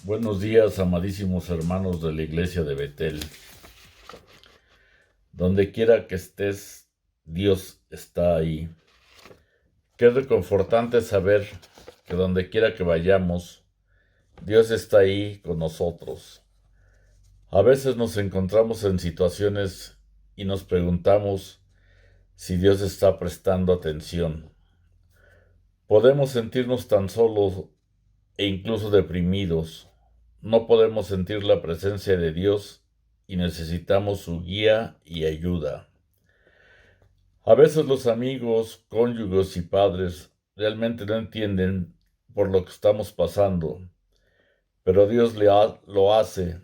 Buenos días, amadísimos hermanos de la iglesia de Betel. Donde quiera que estés, Dios está ahí. Qué reconfortante saber que donde quiera que vayamos, Dios está ahí con nosotros. A veces nos encontramos en situaciones y nos preguntamos si Dios está prestando atención. Podemos sentirnos tan solos e incluso deprimidos. No podemos sentir la presencia de Dios y necesitamos su guía y ayuda. A veces los amigos, cónyuges y padres realmente no entienden por lo que estamos pasando, pero Dios lo hace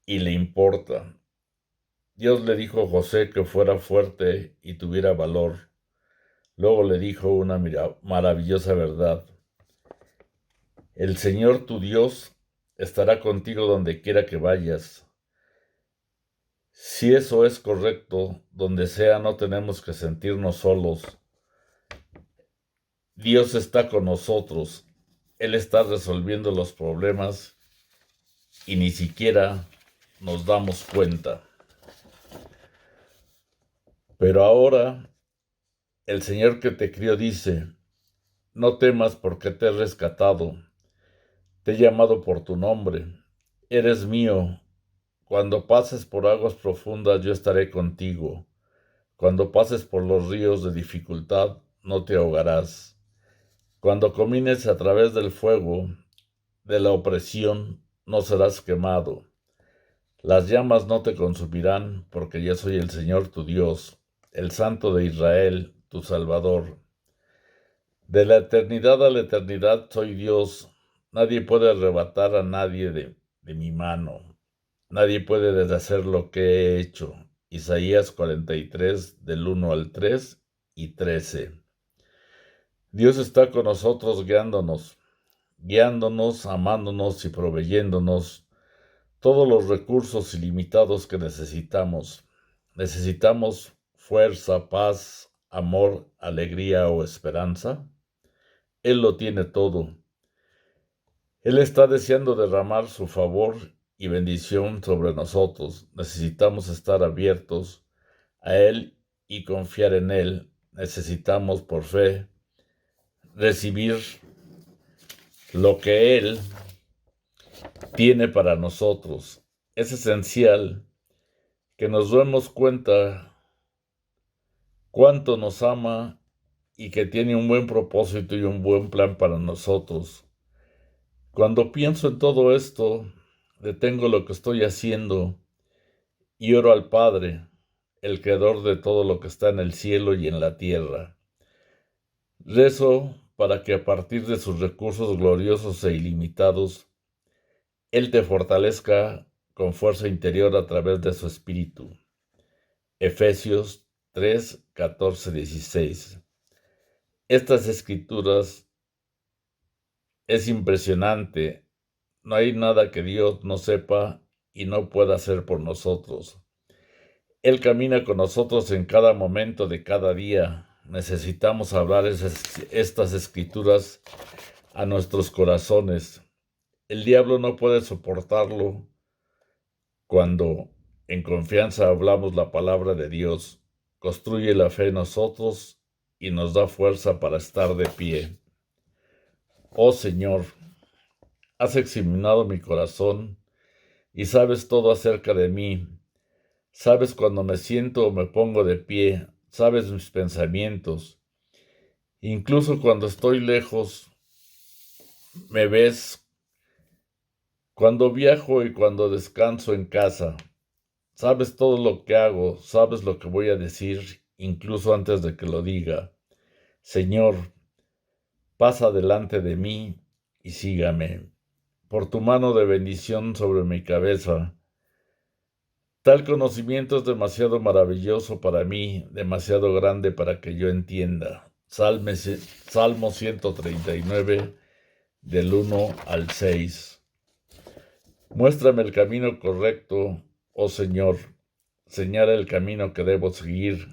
y le importa. Dios le dijo a José que fuera fuerte y tuviera valor. Luego le dijo una maravillosa verdad. El Señor tu Dios estará contigo donde quiera que vayas. Si eso es correcto, donde sea no tenemos que sentirnos solos. Dios está con nosotros. Él está resolviendo los problemas y ni siquiera nos damos cuenta. Pero ahora el Señor que te crió dice, no temas porque te he rescatado, te he llamado por tu nombre, eres mío. Cuando pases por aguas profundas yo estaré contigo. Cuando pases por los ríos de dificultad no te ahogarás. Cuando camines a través del fuego, de la opresión, no serás quemado. Las llamas no te consumirán, porque yo soy el Señor tu Dios, el Santo de Israel, tu Salvador. De la eternidad a la eternidad soy Dios. Nadie puede arrebatar a nadie de mi mano. Nadie puede deshacer lo que he hecho. Isaías 43, del 1 al 3 y 13. Dios está con nosotros guiándonos, amándonos y proveyéndonos todos los recursos ilimitados que necesitamos. ¿Necesitamos fuerza, paz, amor, alegría o esperanza? Él lo tiene todo. Él está deseando derramar su favor y bendición sobre nosotros. Necesitamos estar abiertos a Él y confiar en Él. Necesitamos, por fe, recibir lo que Él tiene para nosotros. Es esencial que nos demos cuenta cuánto nos ama y que tiene un buen propósito y un buen plan para nosotros. Cuando pienso en todo esto, detengo lo que estoy haciendo y oro al Padre, el creador de todo lo que está en el cielo y en la tierra. Rezo para que a partir de sus recursos gloriosos e ilimitados, Él te fortalezca con fuerza interior a través de su Espíritu. Efesios 3, 14, 16. Estas escrituras es impresionante. No hay nada que Dios no sepa y no pueda hacer por nosotros. Él camina con nosotros en cada momento de cada día. Necesitamos hablar estas escrituras a nuestros corazones. El diablo no puede soportarlo cuando en confianza hablamos la palabra de Dios. Construye la fe en nosotros y nos da fuerza para estar de pie. Oh Señor, has examinado mi corazón y sabes todo acerca de mí. Sabes cuando me siento o me pongo de pie, sabes mis pensamientos. Incluso cuando estoy lejos, me ves. Cuando viajo y cuando descanso en casa, sabes todo lo que hago, sabes lo que voy a decir, incluso antes de que lo diga. Señor, pasa delante de mí y sígame. Por tu mano de bendición sobre mi cabeza. Tal conocimiento es demasiado maravilloso para mí, demasiado grande para que yo entienda. Salmo 139, del 1 al 6. Muéstrame el camino correcto, oh Señor. Señala el camino que debo seguir.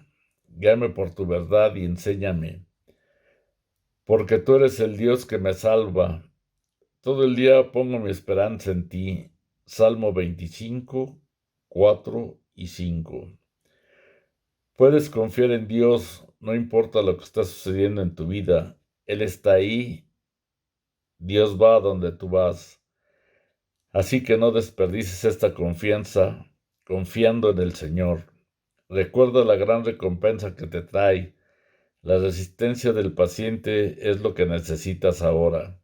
Guíame por tu verdad y enséñame. Porque tú eres el Dios que me salva. Todo el día pongo mi esperanza en ti. Salmo 25, 4 y 5. Puedes confiar en Dios, no importa lo que está sucediendo en tu vida. Él está ahí, Dios va a donde tú vas. Así que no desperdicies esta confianza confiando en el Señor. Recuerda la gran recompensa que te trae. La resistencia del paciente es lo que necesitas ahora.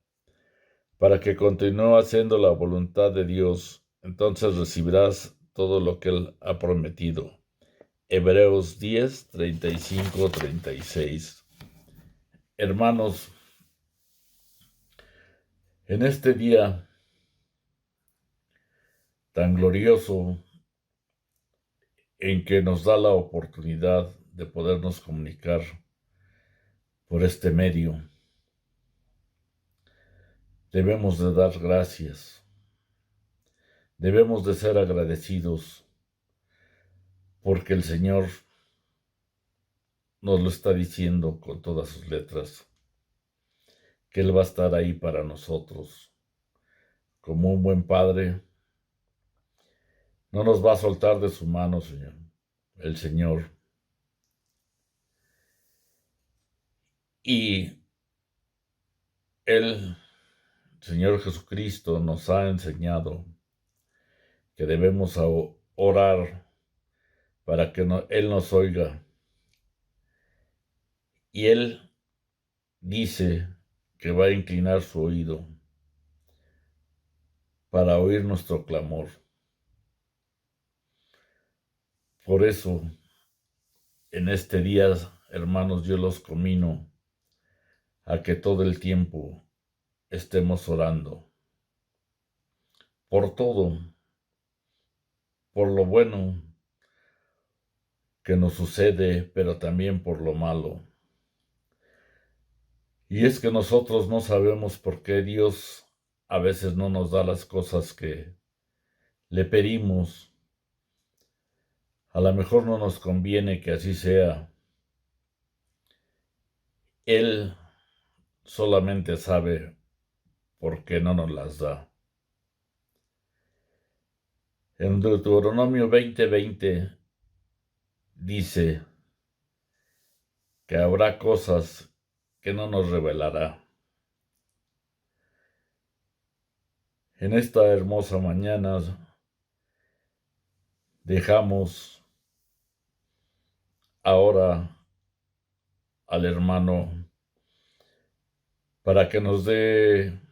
Para que continúe haciendo la voluntad de Dios, entonces recibirás todo lo que Él ha prometido. Hebreos 10, 35, 36. Hermanos, en este día tan glorioso en que nos da la oportunidad de podernos comunicar por este medio, debemos de dar gracias, debemos de ser agradecidos, porque el Señor nos lo está diciendo con todas sus letras, que Él va a estar ahí para nosotros. Como un buen padre, no nos va a soltar de su mano, Señor, el Señor. Y el Señor Jesucristo nos ha enseñado que debemos orar para que Él nos oiga. Y Él dice que va a inclinar su oído para oír nuestro clamor. Por eso, en este día, hermanos, yo los conmino a que todo el tiempo estemos orando por todo, por lo bueno que nos sucede, pero también por lo malo. Y es que nosotros no sabemos por qué Dios a veces no nos da las cosas que le pedimos. A lo mejor no nos conviene que así sea. Él solamente sabe por qué no nos las da. En Deuteronomio 20:20 dice que habrá cosas que no nos revelará. En esta hermosa mañana dejamos ahora al hermano para que nos dé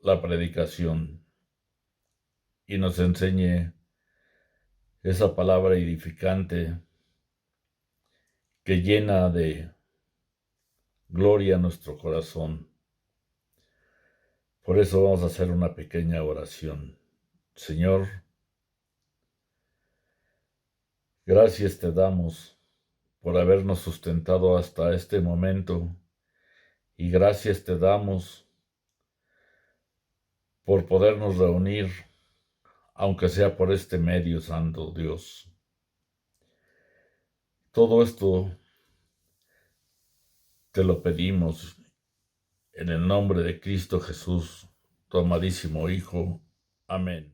la predicación y nos enseñe esa palabra edificante que llena de gloria nuestro corazón. Por eso vamos a hacer una pequeña oración. Señor, gracias te damos por habernos sustentado hasta este momento y gracias te damos por podernos reunir, aunque sea por este medio, Santo Dios. Todo esto te lo pedimos en el nombre de Cristo Jesús, tu amadísimo Hijo. Amén.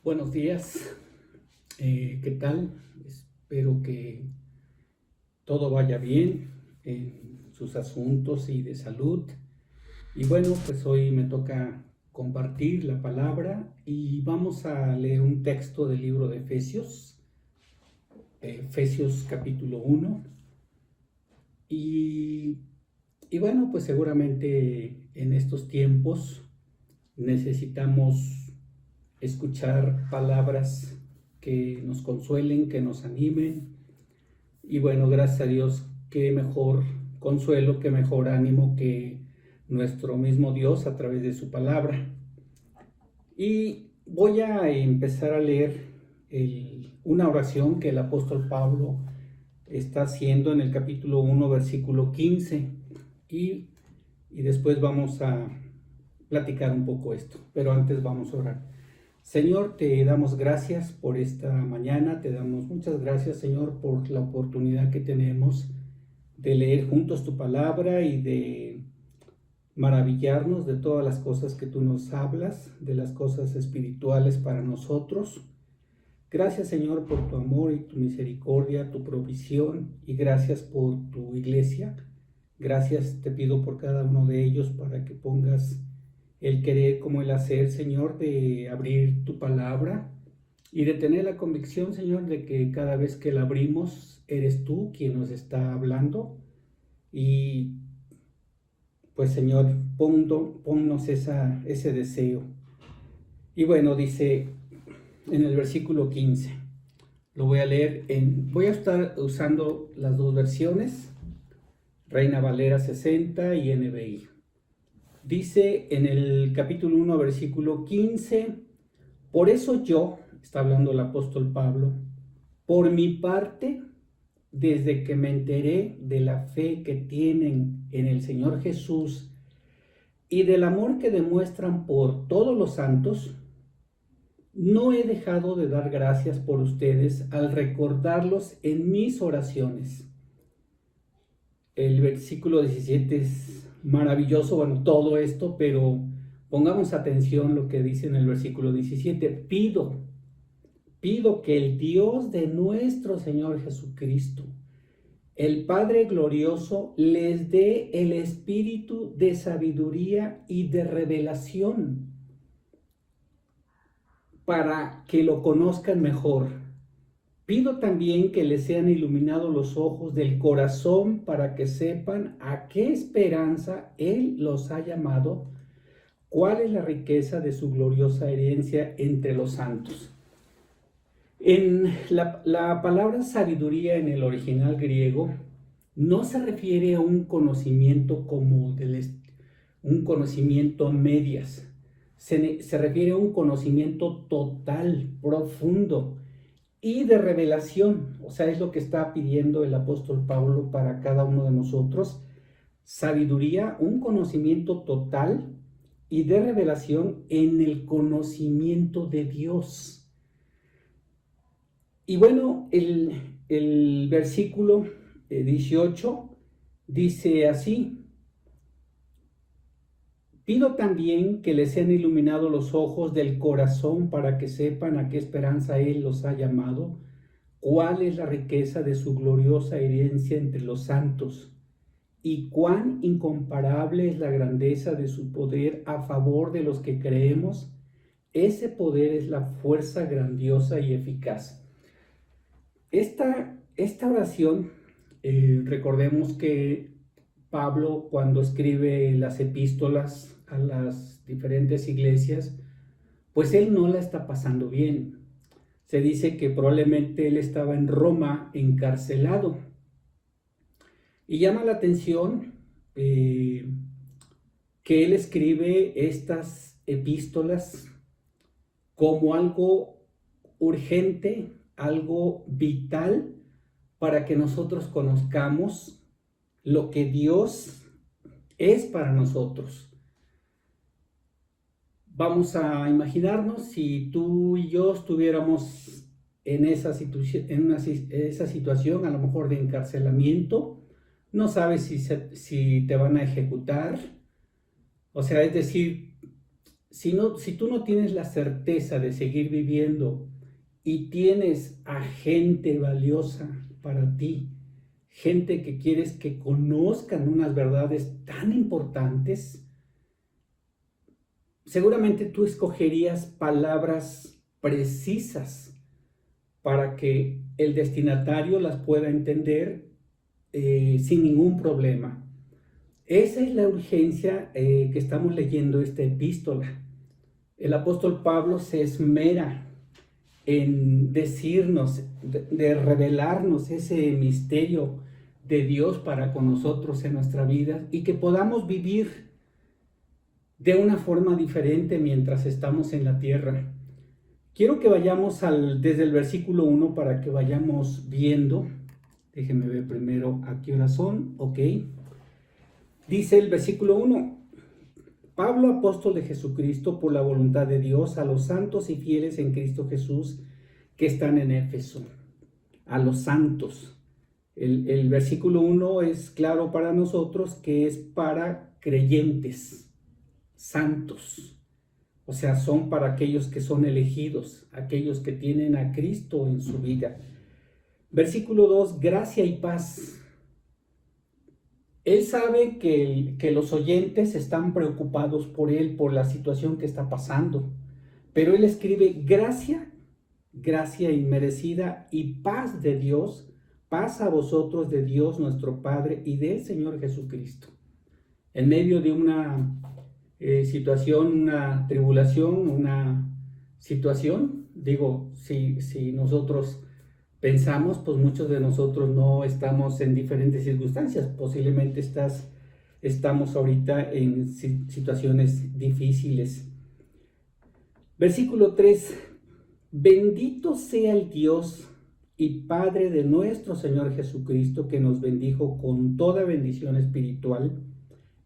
Buenos días, ¿qué tal? Espero que todo vaya bien en sus asuntos y de salud. Y bueno, pues hoy me toca compartir la palabra y vamos a leer un texto del libro de Efesios, Efesios capítulo 1. Y, y bueno, pues seguramente en estos tiempos necesitamos escuchar palabras que nos consuelen, que nos animen. Y bueno, gracias a Dios, qué mejor consuelo, qué mejor ánimo que nuestro mismo Dios a través de su palabra. Y voy a empezar a leer una oración que el apóstol Pablo está haciendo en el capítulo 1, versículo 15. Y después vamos a platicar un poco esto, pero antes vamos a orar. Señor, te damos gracias por esta mañana, te damos muchas gracias, Señor, por la oportunidad que tenemos de leer juntos tu palabra y de maravillarnos de todas las cosas que tú nos hablas, de las cosas espirituales para nosotros. Gracias, Señor, por tu amor y tu misericordia, tu provisión, y gracias por tu iglesia. Gracias te pido por cada uno de ellos para que pongas el querer como el hacer, Señor, de abrir tu palabra y de tener la convicción, Señor, de que cada vez que la abrimos eres tú quien nos está hablando. Y pues, Señor, ponnos ese deseo. Y bueno, dice en el versículo 15, lo voy a leer voy a estar usando las dos versiones, Reina Valera 60 y NBI. Dice en el capítulo 1, versículo 15, por eso yo, está hablando el apóstol Pablo, por mi parte, desde que me enteré de la fe que tienen en el Señor Jesús y del amor que demuestran por todos los santos, no he dejado de dar gracias por ustedes al recordarlos en mis oraciones. El versículo 17 es maravilloso, bueno, todo esto, pero pongamos atención lo que dice en el versículo 17. Pido que el Dios de nuestro Señor Jesucristo, el Padre glorioso, les dé el espíritu de sabiduría y de revelación para que lo conozcan mejor. Pido también que les sean iluminados los ojos del corazón para que sepan a qué esperanza Él los ha llamado, cuál es la riqueza de su gloriosa herencia entre los santos. En la palabra sabiduría en el original griego no se refiere a un conocimiento como un conocimiento medias, se refiere a un conocimiento total, profundo y de revelación. O sea, es lo que está pidiendo el apóstol Pablo para cada uno de nosotros. Sabiduría, un conocimiento total y de revelación en el conocimiento de Dios. Y bueno, el versículo 18 dice así: pido también que les sean iluminados los ojos del corazón para que sepan a qué esperanza Él los ha llamado, cuál es la riqueza de su gloriosa herencia entre los santos, y cuán incomparable es la grandeza de su poder a favor de los que creemos. Ese poder es la fuerza grandiosa y eficaz. Esta oración, recordemos que Pablo, cuando escribe las epístolas a las diferentes iglesias, pues él no la está pasando bien. Se dice que probablemente él estaba en Roma encarcelado. Y llama la atención que él escribe estas epístolas como algo urgente, algo vital para que nosotros conozcamos lo que Dios es para nosotros. Vamos a imaginarnos si tú y yo estuviéramos en esa situación, a lo mejor de encarcelamiento. No sabes si te van a ejecutar. O sea, es decir, si tú no tienes la certeza de seguir viviendo y tienes a gente valiosa para ti, gente que quieres que conozcan unas verdades tan importantes, seguramente tú escogerías palabras precisas para que el destinatario las pueda entender sin ningún problema. Esa es la urgencia que estamos leyendo esta epístola. El apóstol Pablo se esmera en decirnos, de revelarnos ese misterio de Dios para con nosotros en nuestra vida y que podamos vivir de una forma diferente mientras estamos en la tierra. Quiero que vayamos desde el versículo 1 para que vayamos viendo Déjenme ver primero a qué hora son. Ok. Dice el versículo 1. Pablo, apóstol de Jesucristo, por la voluntad de Dios, a los santos y fieles en Cristo Jesús que están en Éfeso. A los santos. El versículo 1 es claro para nosotros que es para creyentes, santos. O sea, son para aquellos que son elegidos, aquellos que tienen a Cristo en su vida. Versículo 2, gracia y paz. Él sabe que los oyentes están preocupados por él, por la situación que está pasando. Pero él escribe gracia, gracia inmerecida y paz de Dios, paz a vosotros de Dios nuestro Padre y del Señor Jesucristo. En medio de una situación, una tribulación, una situación, digo, si nosotros pensamos, pues muchos de nosotros no estamos en diferentes circunstancias, posiblemente estamos ahorita en situaciones difíciles. Versículo 3, bendito sea el Dios y Padre de nuestro Señor Jesucristo, que nos bendijo con toda bendición espiritual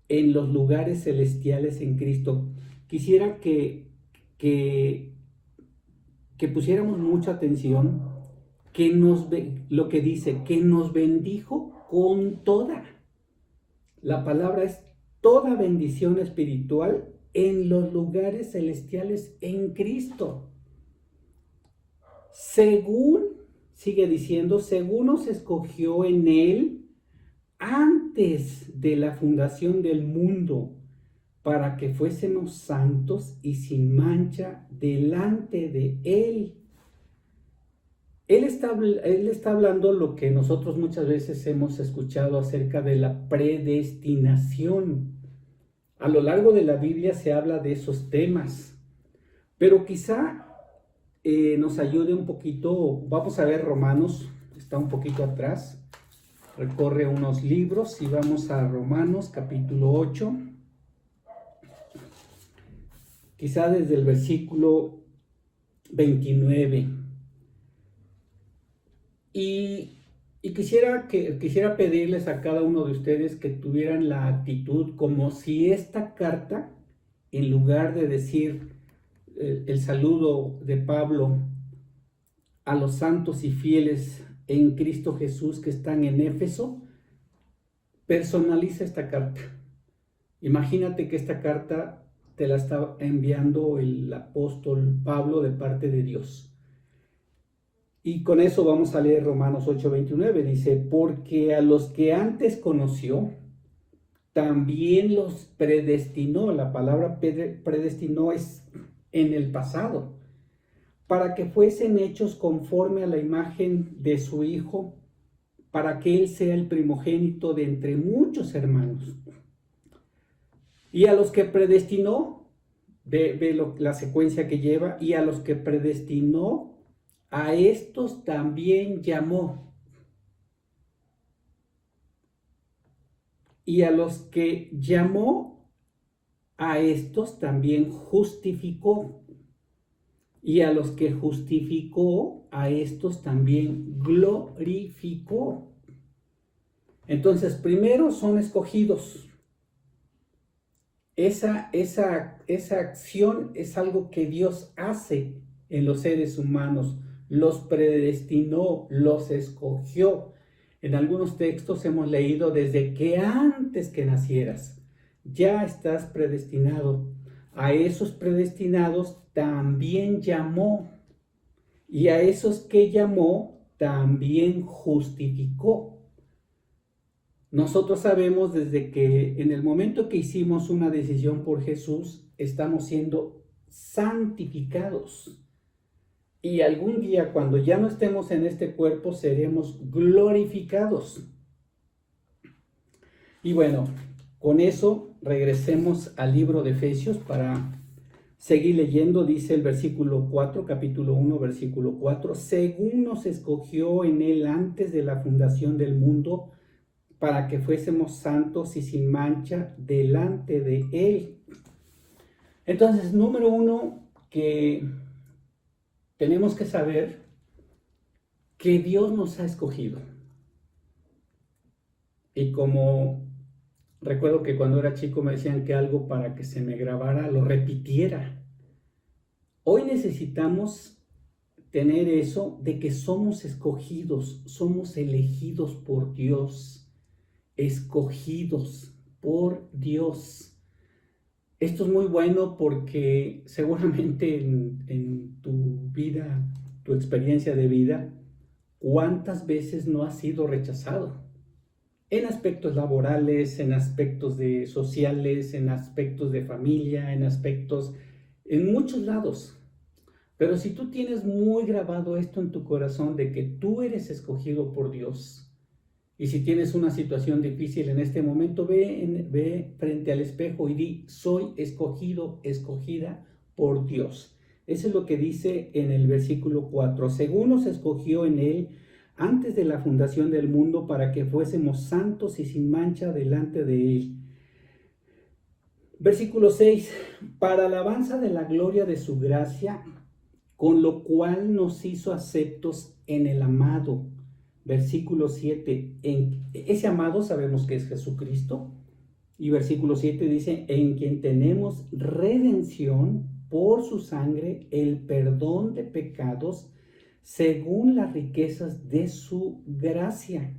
en los lugares celestiales en Cristo. Quisiera que pusiéramos mucha atención, lo que dice, que nos bendijo con toda. La palabra es toda bendición espiritual en los lugares celestiales en Cristo. Según, sigue diciendo, según nos escogió en Él antes de la fundación del mundo, para que fuésemos santos y sin mancha delante de Él. Él está hablando lo que nosotros muchas veces hemos escuchado acerca de la predestinación. A lo largo de la Biblia se habla de esos temas, pero quizá nos ayude un poquito. Vamos a ver Romanos, está un poquito atrás, recorre unos libros y vamos a Romanos capítulo 8, quizá desde el versículo 29. Y quisiera pedirles a cada uno de ustedes que tuvieran la actitud como si esta carta, en lugar de decir el saludo de Pablo a los santos y fieles en Cristo Jesús que están en Éfeso, personaliza esta carta. Imagínate que esta carta te la está enviando el apóstol Pablo de parte de Dios. Y con eso vamos a leer Romanos 8:29. Dice, porque a los que antes conoció, también los predestinó. La palabra predestinó es en el pasado, para que fuesen hechos conforme a la imagen de su Hijo, para que Él sea el primogénito de entre muchos hermanos. Y a los que predestinó, la secuencia que lleva, y a los que predestinó, a estos también llamó. Y a los que llamó, a estos también justificó. Y a los que justificó, a estos también glorificó. Entonces, primero son escogidos. Esa acción es algo que Dios hace en los seres humanos. Los predestinó, los escogió. En algunos textos hemos leído desde que antes que nacieras, ya estás predestinado. A esos predestinados también llamó, y a esos que llamó también justificó. Nosotros sabemos desde que en el momento que hicimos una decisión por Jesús, estamos siendo santificados. Y algún día, cuando ya no estemos en este cuerpo, seremos glorificados. Y bueno, con eso regresemos al libro de Efesios para seguir leyendo. Dice el versículo 4, capítulo 1, versículo 4, según nos escogió en Él antes de la fundación del mundo, para que fuésemos santos y sin mancha delante de Él. Entonces, número uno, que tenemos que saber que Dios nos ha escogido. Y como recuerdo que cuando era chico me decían que algo para que se me grabara lo repitiera. Hoy necesitamos tener eso de que somos escogidos, somos elegidos por Dios, escogidos por Dios. Esto es muy bueno porque seguramente en tu vida, tu experiencia de vida, ¿cuántas veces no has sido rechazado? En aspectos laborales, en aspectos sociales, en aspectos de familia, en muchos lados. Pero si tú tienes muy grabado esto en tu corazón de que tú eres escogido por Dios, y si tienes una situación difícil en este momento, ve frente al espejo y di, soy escogido, escogida por Dios. Eso es lo que dice en el versículo 4. Según nos escogió en Él antes de la fundación del mundo para que fuésemos santos y sin mancha delante de Él. Versículo 6. Para alabanza de la gloria de su gracia, con lo cual nos hizo aceptos en el amado. Versículo 7, ese amado sabemos que es Jesucristo. Y versículo 7 dice, en quien tenemos redención por su sangre, el perdón de pecados, según las riquezas de su gracia,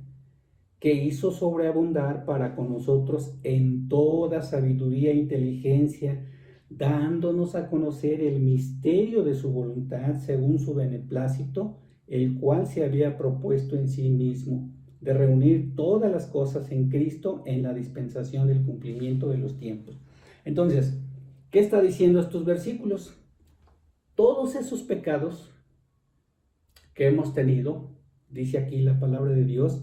que hizo sobreabundar para con nosotros en toda sabiduría e inteligencia, dándonos a conocer el misterio de su voluntad según su beneplácito, el cual se había propuesto en sí mismo, de reunir todas las cosas en Cristo en la dispensación del cumplimiento de los tiempos. Entonces, ¿qué está diciendo estos versículos? Todos esos pecados que hemos tenido, dice aquí la palabra de Dios,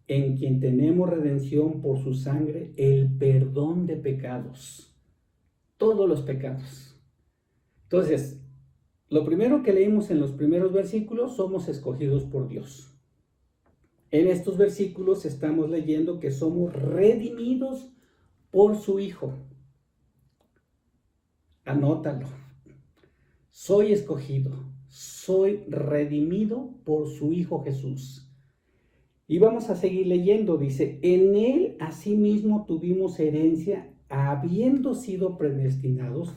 en quien tenemos redención por su sangre, el perdón de pecados. Todos los pecados. Entonces, lo primero que leímos en los primeros versículos, somos escogidos por Dios. En estos versículos estamos leyendo que somos redimidos por su Hijo. Anótalo. Soy escogido, soy redimido por su Hijo Jesús. Y vamos a seguir leyendo, dice, en Él asimismo tuvimos herencia, habiendo sido predestinados,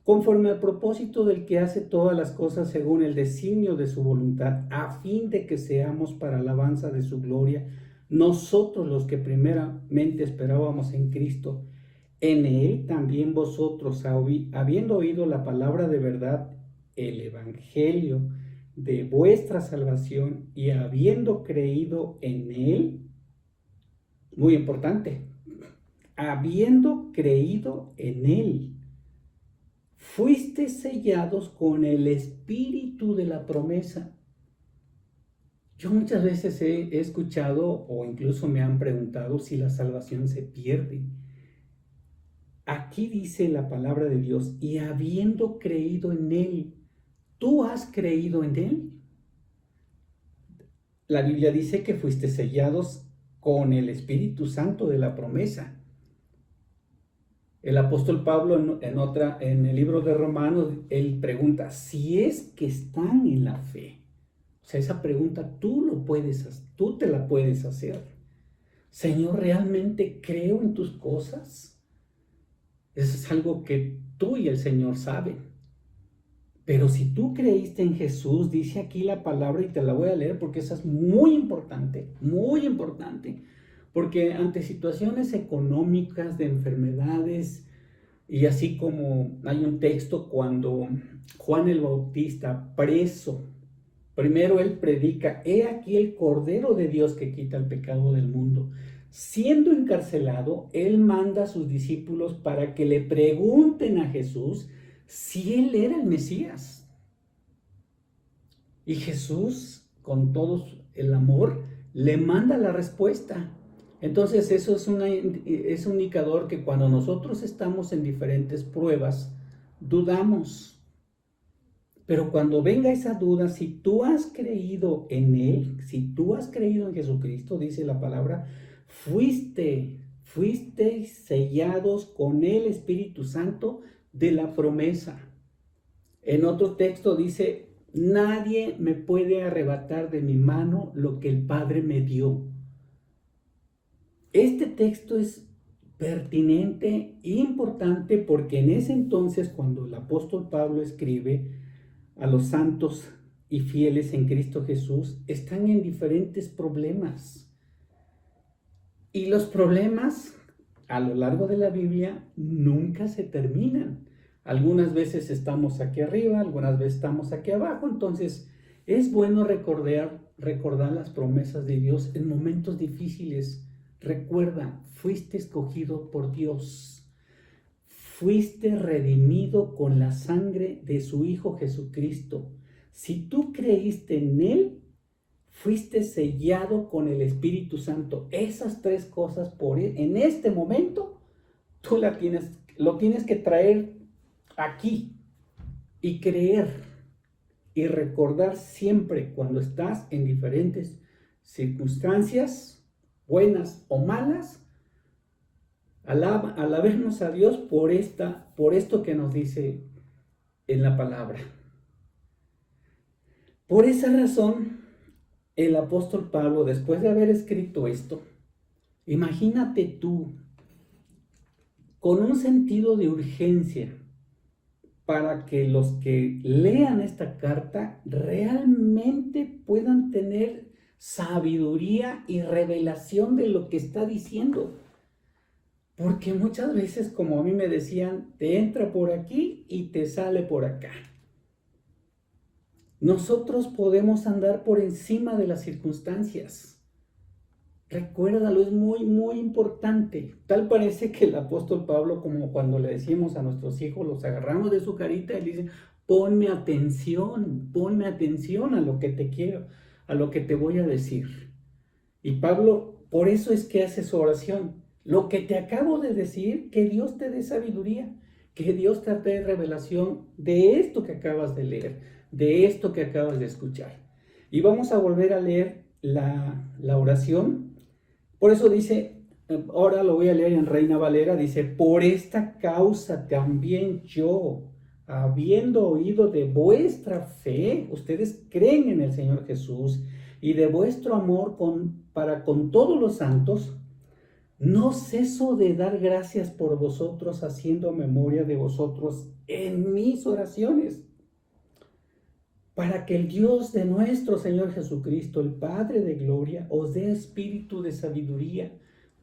conforme al propósito del que hace todas las cosas según el designio de su voluntad, a fin de que seamos para alabanza de su gloria, nosotros los que primeramente esperábamos en Cristo. En Él también vosotros, habiendo oído la palabra de verdad, el Evangelio de vuestra salvación, y habiendo creído en Él, muy importante, habiendo creído en Él, fuiste sellados con el espíritu de la promesa. Yo muchas veces he escuchado o incluso me han preguntado si la salvación se pierde. Aquí dice la palabra de Dios, y habiendo creído en Él, ¿tú has creído en Él? La Biblia dice que fuiste sellados con el Espíritu Santo de la promesa. El apóstol Pablo en el libro de Romanos, él pregunta, si es que están en la fe. O sea, esa pregunta tú te la puedes hacer. Señor, ¿realmente creo en tus cosas? Eso es algo que tú y el Señor saben. Pero si tú creíste en Jesús, dice aquí la palabra y te la voy a leer porque esa es muy importante, porque ante situaciones económicas, de enfermedades, y así como hay un texto cuando Juan el Bautista, preso, primero él predica, he aquí el Cordero de Dios que quita el pecado del mundo. Siendo encarcelado, él manda a sus discípulos para que le pregunten a Jesús si él era el Mesías. Y Jesús, con todo el amor, le manda la respuesta. Entonces eso es un indicador que cuando nosotros estamos en diferentes pruebas, dudamos. Pero cuando venga esa duda, si tú has creído en Él, si tú has creído en Jesucristo, dice la palabra, fuiste sellados con el Espíritu Santo de la promesa. En otro texto dice, nadie me puede arrebatar de mi mano lo que el Padre me dio. Este texto es pertinente e importante porque en ese entonces, cuando el apóstol Pablo escribe a los santos y fieles en Cristo Jesús, están en diferentes problemas. Y los problemas a lo largo de la Biblia nunca se terminan. Algunas veces estamos aquí arriba, algunas veces estamos aquí abajo. Entonces es bueno recordar las promesas de Dios en momentos difíciles. Recuerda, fuiste escogido por Dios. Fuiste redimido con la sangre de su Hijo Jesucristo. Si tú creíste en Él, fuiste sellado con el Espíritu Santo. Esas tres cosas en este momento tú lo tienes que traer aquí y creer y recordar siempre cuando estás en diferentes circunstancias, buenas o malas. Alabemos a Dios por esto que nos dice en la palabra. Por esa razón, el apóstol Pablo, después de haber escrito esto, imagínate tú, con un sentido de urgencia, para que los que lean esta carta realmente puedan tener sabiduría y revelación de lo que está diciendo. Porque muchas veces, como a mí me decían, te entra por aquí y te sale por acá. Nosotros podemos andar por encima de las circunstancias. Recuérdalo, es muy, muy importante. Tal parece que el apóstol Pablo, como cuando le decimos a nuestros hijos, los agarramos de su carita y le dicen, ponme atención a lo que te quiero, a lo que te voy a decir. Y Pablo, por eso es que hace su oración. Lo que te acabo de decir, que Dios te dé sabiduría, que Dios te dé revelación de esto que acabas de leer, de esto que acabas de escuchar. Y vamos a volver a leer la oración. Por eso dice, ahora lo voy a leer en Reina Valera, dice, por esta causa también yo, habiendo oído de vuestra fe, ustedes creen en el Señor Jesús, y de vuestro amor para con todos los santos, no ceso de dar gracias por vosotros, haciendo memoria de vosotros en mis oraciones, para que el Dios de nuestro Señor Jesucristo, el Padre de gloria, os dé espíritu de sabiduría,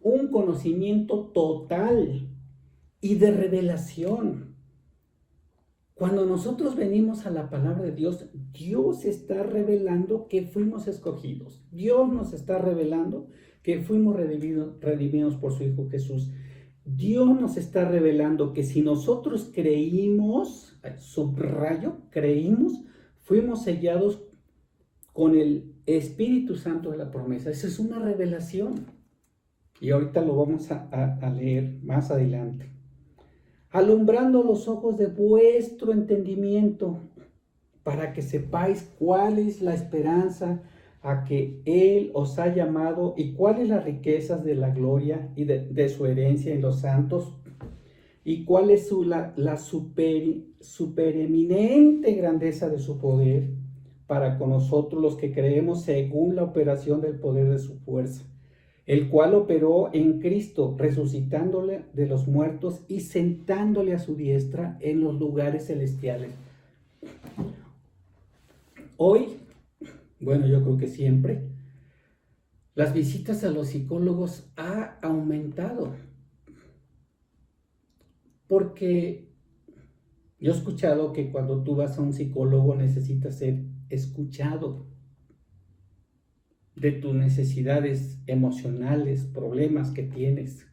un conocimiento total y de revelación. Cuando nosotros venimos a la palabra de Dios, Dios está revelando que fuimos escogidos. Dios nos está revelando que fuimos redimidos por su Hijo Jesús. Dios nos está revelando que si nosotros creímos, subrayo, creímos, fuimos sellados con el Espíritu Santo de la promesa. Esa es una revelación. Y ahorita lo vamos a leer más adelante. Alumbrando los ojos de vuestro entendimiento, para que sepáis cuál es la esperanza a que Él os ha llamado y cuáles las riquezas de la gloria y de su herencia en los santos, y cuál es la supereminente grandeza de su poder para con nosotros los que creemos según la operación del poder de su fuerza, el cual operó en Cristo, resucitándole de los muertos y sentándole a su diestra en los lugares celestiales. Hoy, bueno, yo creo que siempre, las visitas a los psicólogos ha aumentado. Porque yo he escuchado que cuando tú vas a un psicólogo necesitas ser escuchado de tus necesidades emocionales, problemas que tienes.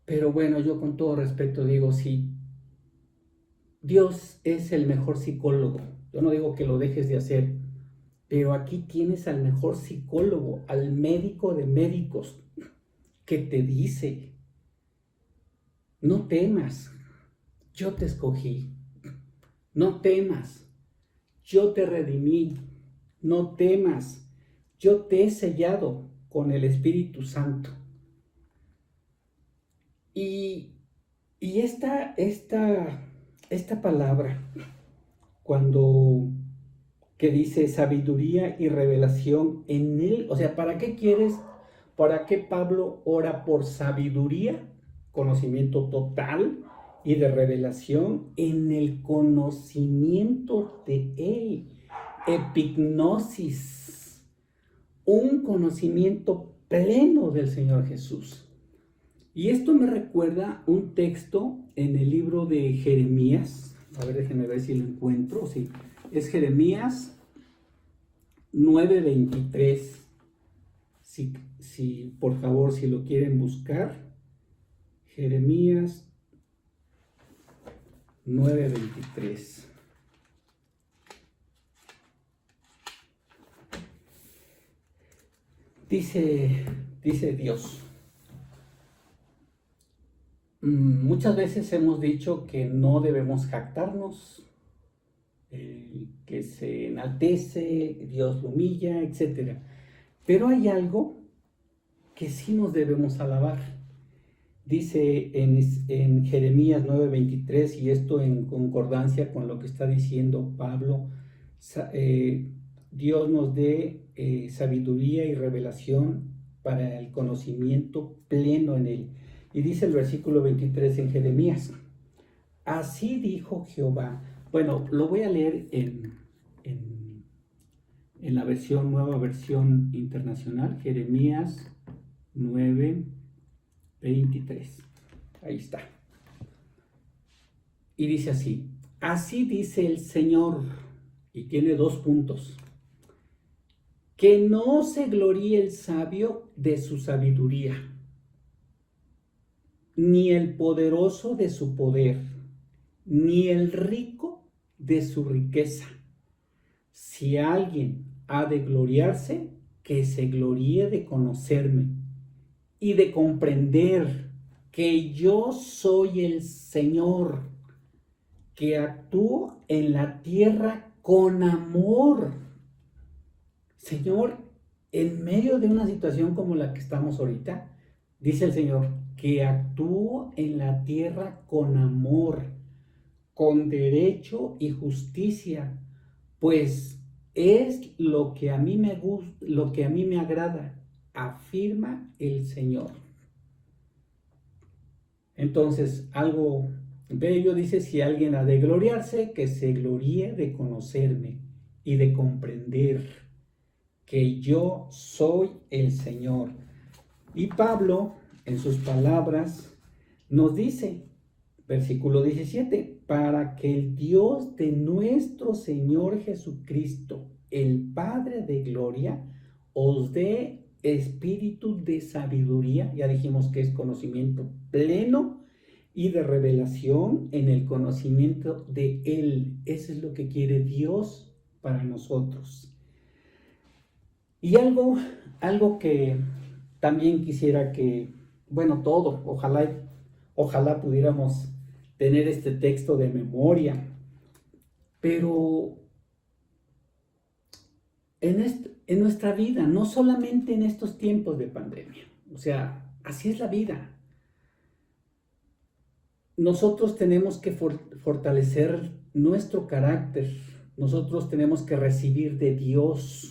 Pero bueno, yo con todo respeto digo, sí, Dios es el mejor psicólogo. Yo no digo que lo dejes de hacer, pero aquí tienes al mejor psicólogo, al médico de médicos, que te dice, no temas, yo te escogí. No temas, yo te redimí. No temas, yo te he sellado con el Espíritu Santo. Y esta palabra, cuando que dice sabiduría y revelación en Él, o sea, ¿para qué quieres ¿Para qué Pablo ora por sabiduría, conocimiento total y de revelación en el conocimiento de Él? Epignosis, un conocimiento pleno del Señor Jesús. Y esto me recuerda un texto en el libro de Jeremías. A ver, déjenme ver si lo encuentro. Sí, es Jeremías 9:23. Si por favor, si lo quieren buscar. Jeremías 9:23. Dice Dios. Muchas veces hemos dicho que no debemos jactarnos, que se enaltece, Dios lo humilla, etc. Pero hay algo que sí nos debemos alabar. Dice en Jeremías 9:23, y esto en concordancia con lo que está diciendo Pablo, Dios nos dé sabiduría y revelación para el conocimiento pleno en Él. Y dice el versículo 23 en Jeremías: así dijo Jehová. Bueno, lo voy a leer en la nueva versión internacional, Jeremías 9:23. Ahí está. Y dice así: así dice el Señor, y tiene 2 puntos. Que no se gloríe el sabio de su sabiduría, ni el poderoso de su poder, ni el rico de su riqueza. Si alguien ha de gloriarse, que se gloríe de conocerme y de comprender que yo soy el Señor, que actúo en la tierra con amor. Señor, en medio de una situación como la que estamos ahorita, dice el Señor, que actúo en la tierra con amor, con derecho y justicia, pues es lo que a mí me gusta, lo que a mí me agrada, afirma el Señor. Entonces, algo bello dice: si alguien ha de gloriarse, que se gloríe de conocerme y de comprender que yo soy el Señor. Y Pablo, en sus palabras, nos dice, versículo 17, para que el Dios de nuestro Señor Jesucristo, el Padre de gloria, os dé espíritu de sabiduría, ya dijimos que es conocimiento pleno, y de revelación en el conocimiento de Él. Eso es lo que quiere Dios para nosotros. Y algo que también quisiera que, bueno, ojalá pudiéramos tener este texto de memoria, pero en nuestra vida, no solamente en estos tiempos de pandemia, o sea, así es la vida. Nosotros tenemos que fortalecer nuestro carácter, nosotros tenemos que recibir de Dios,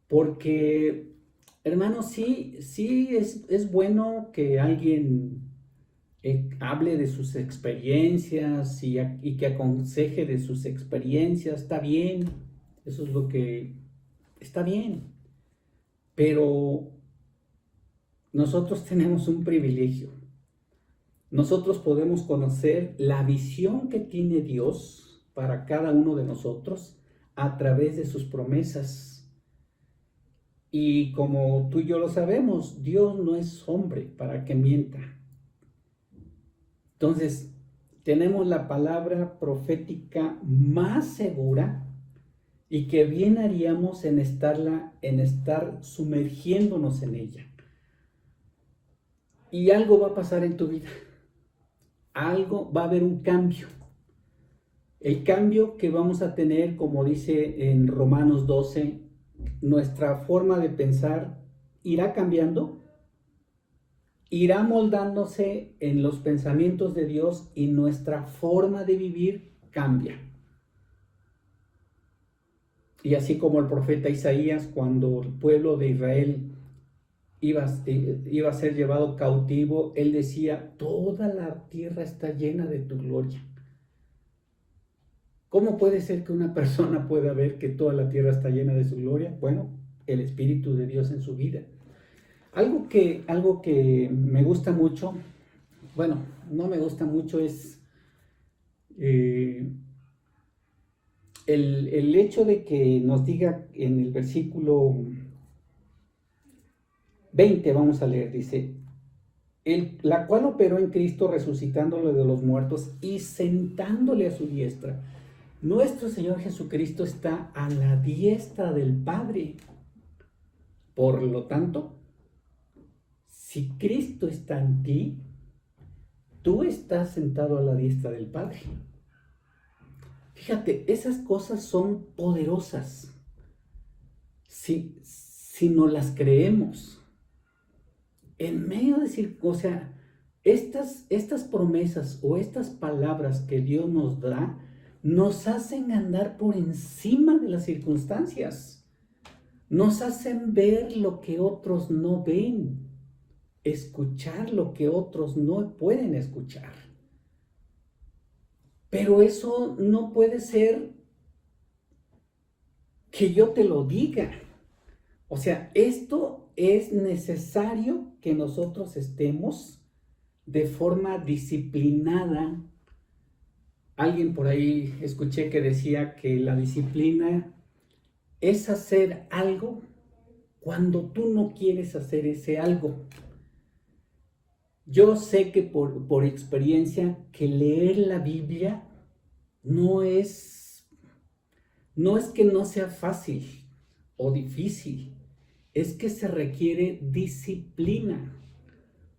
porque, hermanos, sí es bueno que alguien hable de sus experiencias y que aconseje de sus experiencias. Está bien, eso es lo que está bien, pero nosotros tenemos un privilegio. Nosotros podemos conocer la visión que tiene Dios para cada uno de nosotros a través de sus promesas. Y como tú y yo lo sabemos, Dios no es hombre para que mienta. Entonces, tenemos la palabra profética más segura, y que bien haríamos en estar sumergiéndonos en ella. Y algo va a pasar en tu vida. Algo va a haber un cambio. El cambio que vamos a tener, como dice en Romanos 12, nuestra forma de pensar irá cambiando, irá moldándose en los pensamientos de Dios, y nuestra forma de vivir cambia. Y así como el profeta Isaías, cuando el pueblo de Israel iba a ser llevado cautivo, él decía, toda la tierra está llena de tu gloria. ¿Cómo puede ser que una persona pueda ver que toda la tierra está llena de su gloria? Bueno, el Espíritu de Dios en su vida. Algo que me gusta mucho, bueno, no me gusta mucho es el hecho de que nos diga en el versículo 20, vamos a leer, dice, la cual operó en Cristo resucitándolo de los muertos y sentándole a su diestra. Nuestro Señor Jesucristo está a la diestra del Padre. Por lo tanto, si Cristo está en ti, tú estás sentado a la diestra del Padre. Fíjate, esas cosas son poderosas. Si no las creemos, en medio de decir, o sea, estas promesas o estas palabras que Dios nos da, nos hacen andar por encima de las circunstancias. Nos hacen ver lo que otros no ven, escuchar lo que otros no pueden escuchar. Pero eso no puede ser que yo te lo diga. O sea, esto es necesario que nosotros estemos de forma disciplinada. Alguien por ahí escuché que decía que la disciplina es hacer algo cuando tú no quieres hacer ese algo. Yo sé que por experiencia que leer la Biblia no es que no sea fácil o difícil, es que se requiere disciplina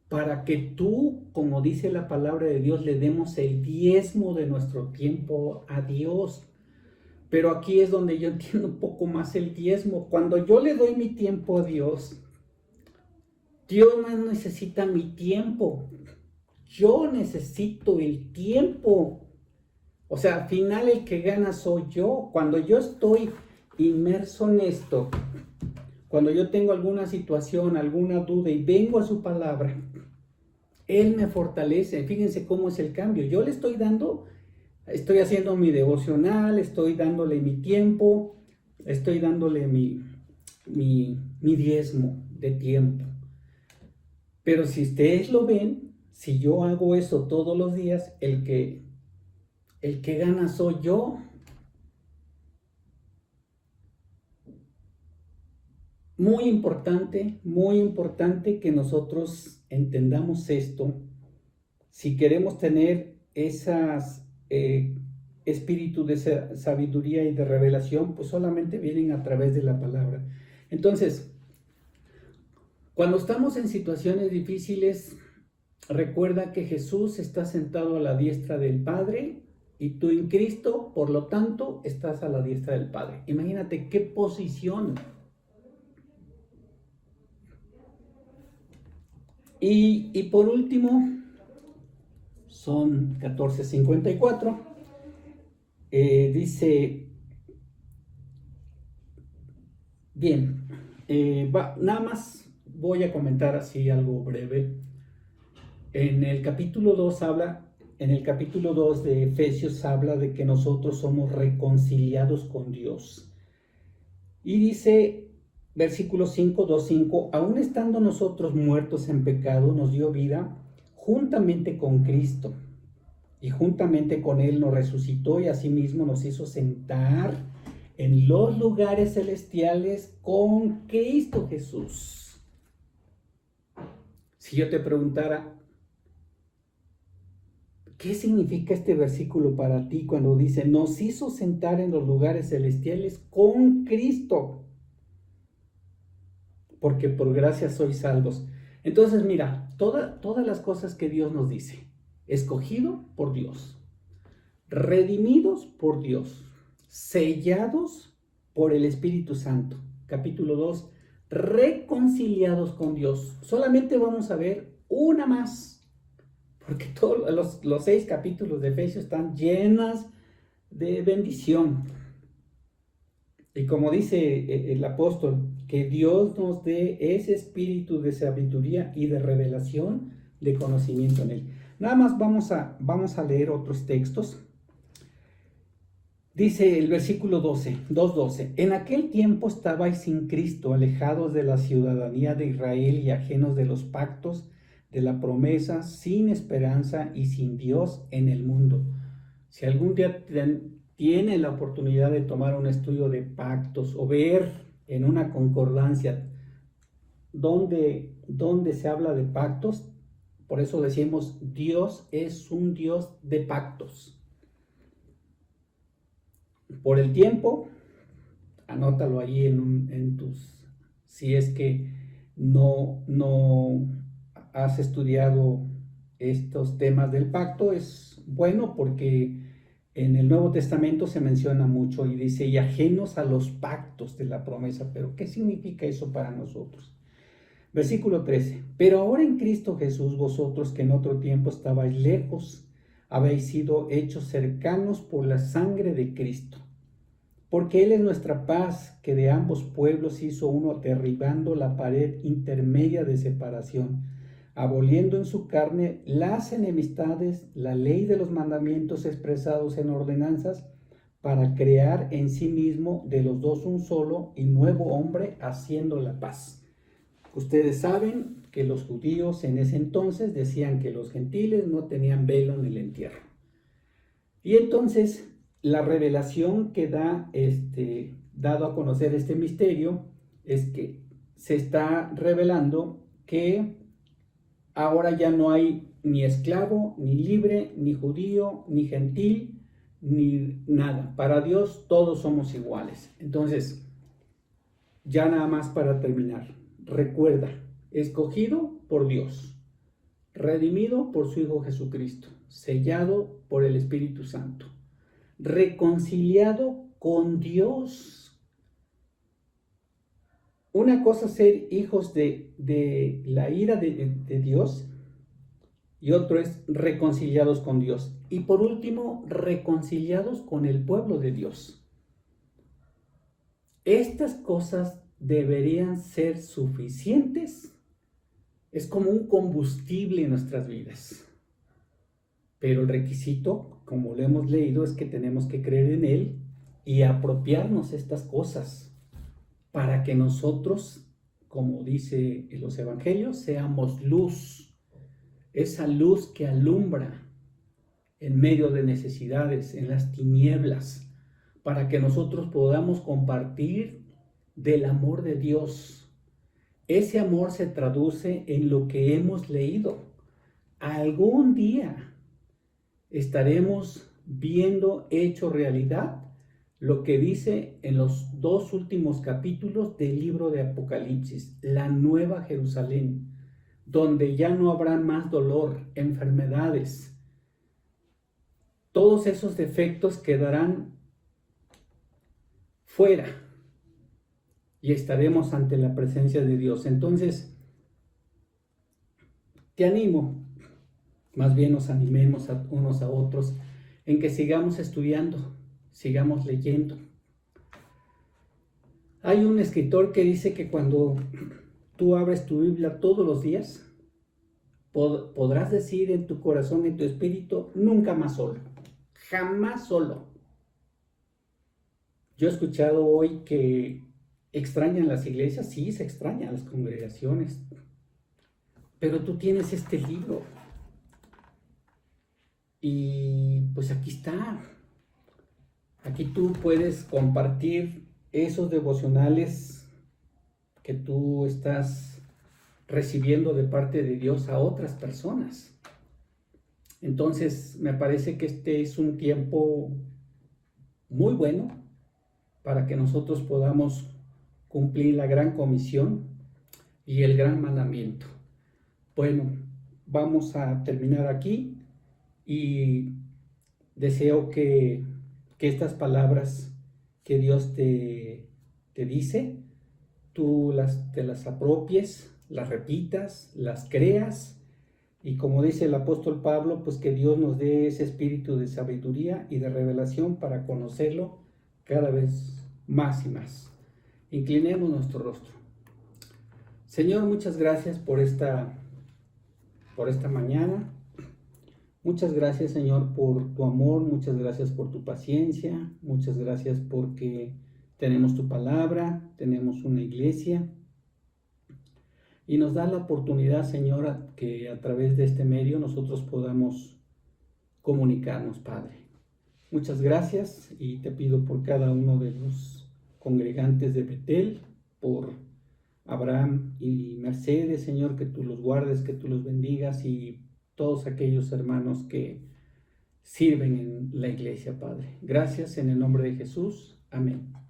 para que tú, como dice la palabra de Dios, le demos el diezmo de nuestro tiempo a Dios. Pero aquí es donde yo entiendo un poco más el diezmo. Cuando yo le doy mi tiempo a Dios, Dios no necesita mi tiempo. Yo necesito el tiempo. O sea, al final el que gana soy yo. Cuando yo estoy inmerso en esto, cuando yo tengo alguna situación, alguna duda y vengo a su palabra, Él me fortalece. Fíjense cómo es el cambio. Yo le estoy haciendo mi devocional, estoy dándole mi tiempo, estoy dándole mi diezmo de tiempo. Pero si ustedes lo ven, si yo hago eso todos los días, el que gana soy yo. Muy importante que nosotros entendamos esto. Si queremos tener esas espíritus de sabiduría y de revelación, pues solamente vienen a través de la palabra. Entonces, cuando estamos en situaciones difíciles, recuerda que Jesús está sentado a la diestra del Padre y tú en Cristo, por lo tanto, estás a la diestra del Padre. Imagínate qué posición. Y por último, son 14:54, dice, bien, nada más voy a comentar así algo breve. En el capítulo 2 de Efesios habla de que nosotros somos reconciliados con Dios. Y dice, versículo 5, aún estando nosotros muertos en pecado, nos dio vida juntamente con Cristo. Y juntamente con Él nos resucitó y asimismo nos hizo sentar en los lugares celestiales con Cristo Jesús. Si yo te preguntara, ¿qué significa este versículo para ti cuando dice, nos hizo sentar en los lugares celestiales con Cristo? Porque por gracia sois salvos. Entonces mira, todas las cosas que Dios nos dice, escogido por Dios, redimidos por Dios, sellados por el Espíritu Santo. Capítulo 2, reconciliados con Dios. Solamente vamos a ver una más, porque todos los 6 capítulos de Efesios están llenas de bendición. Y como dice el apóstol, que Dios nos dé ese espíritu de sabiduría y de revelación, de conocimiento en Él. Nada más vamos a leer otros textos. Dice el versículo 2:12, en aquel tiempo estabais sin Cristo, alejados de la ciudadanía de Israel y ajenos de los pactos de la promesa, sin esperanza y sin Dios en el mundo. Si algún día tiene la oportunidad de tomar un estudio de pactos o ver en una concordancia donde se habla de pactos, por eso decimos Dios es un Dios de pactos. Por el tiempo, anótalo ahí en tus, si es que no has estudiado estos temas del pacto, es bueno porque en el Nuevo Testamento se menciona mucho y dice, y ajenos a los pactos de la promesa, pero ¿qué significa eso para nosotros? Versículo 13, pero ahora en Cristo Jesús, vosotros que en otro tiempo estabais lejos, habéis sido hechos cercanos por la sangre de Cristo. Porque Él es nuestra paz, que de ambos pueblos hizo uno, derribando la pared intermedia de separación, aboliendo en su carne las enemistades, la ley de los mandamientos expresados en ordenanzas, para crear en sí mismo de los dos un solo y nuevo hombre, haciendo la paz. Ustedes saben que los judíos en ese entonces decían que los gentiles no tenían velo en el entierro. Y entonces la revelación que dado a conocer este misterio es que se está revelando que ahora ya no hay ni esclavo, ni libre, ni judío, ni gentil, ni nada. Para Dios todos somos iguales. Entonces, ya nada más para terminar, recuerda, escogido por Dios, redimido por su Hijo Jesucristo, sellado por el Espíritu Santo, reconciliado con Dios. Una cosa es ser hijos de la ira de Dios y otro es reconciliados con Dios. Y por último, reconciliados con el pueblo de Dios. Estas cosas deberían ser suficientes. Es como un combustible en nuestras vidas. Pero el requisito, como lo hemos leído, es que tenemos que creer en Él y apropiarnos estas cosas para que nosotros, como dice en los evangelios, seamos luz. Esa luz que alumbra en medio de necesidades, en las tinieblas, para que nosotros podamos compartir del amor de Dios. Ese amor se traduce en lo que hemos leído. Algún día estaremos viendo hecho realidad lo que dice en los 2 últimos capítulos del libro de Apocalipsis, la Nueva Jerusalén, donde ya no habrá más dolor, enfermedades. Todos esos defectos quedarán fuera y estaremos ante la presencia de Dios. Entonces, te animo, más bien nos animemos unos a otros en que sigamos estudiando, sigamos leyendo. Hay un escritor que dice que cuando tú abres tu Biblia todos los días, podrás decir en tu corazón, en tu espíritu, nunca más solo, jamás solo. Yo he escuchado hoy que extrañan las iglesias, sí, se extrañan las congregaciones, pero tú tienes este libro y pues aquí está. Aquí tú puedes compartir esos devocionales que tú estás recibiendo de parte de Dios a otras personas. Entonces, me parece que este es un tiempo muy bueno para que nosotros podamos cumplir la gran comisión y el gran mandamiento. Bueno, vamos a terminar aquí y deseo que estas palabras que Dios te dice, tú te las apropies, las repitas, las creas, y como dice el apóstol Pablo, pues que Dios nos dé ese espíritu de sabiduría y de revelación para conocerlo cada vez más y más. Inclinemos nuestro rostro. Señor, muchas gracias por esta mañana. Muchas gracias, Señor, por tu amor, muchas gracias por tu paciencia, muchas gracias porque tenemos tu palabra, tenemos una iglesia y nos da la oportunidad, Señor, que a través de este medio nosotros podamos comunicarnos, Padre. Muchas gracias y te pido por cada uno de los congregantes de Betel, por Abraham y Mercedes, Señor, que tú los guardes, que tú los bendigas y todos aquellos hermanos que sirven en la iglesia, Padre. Gracias en el nombre de Jesús. Amén.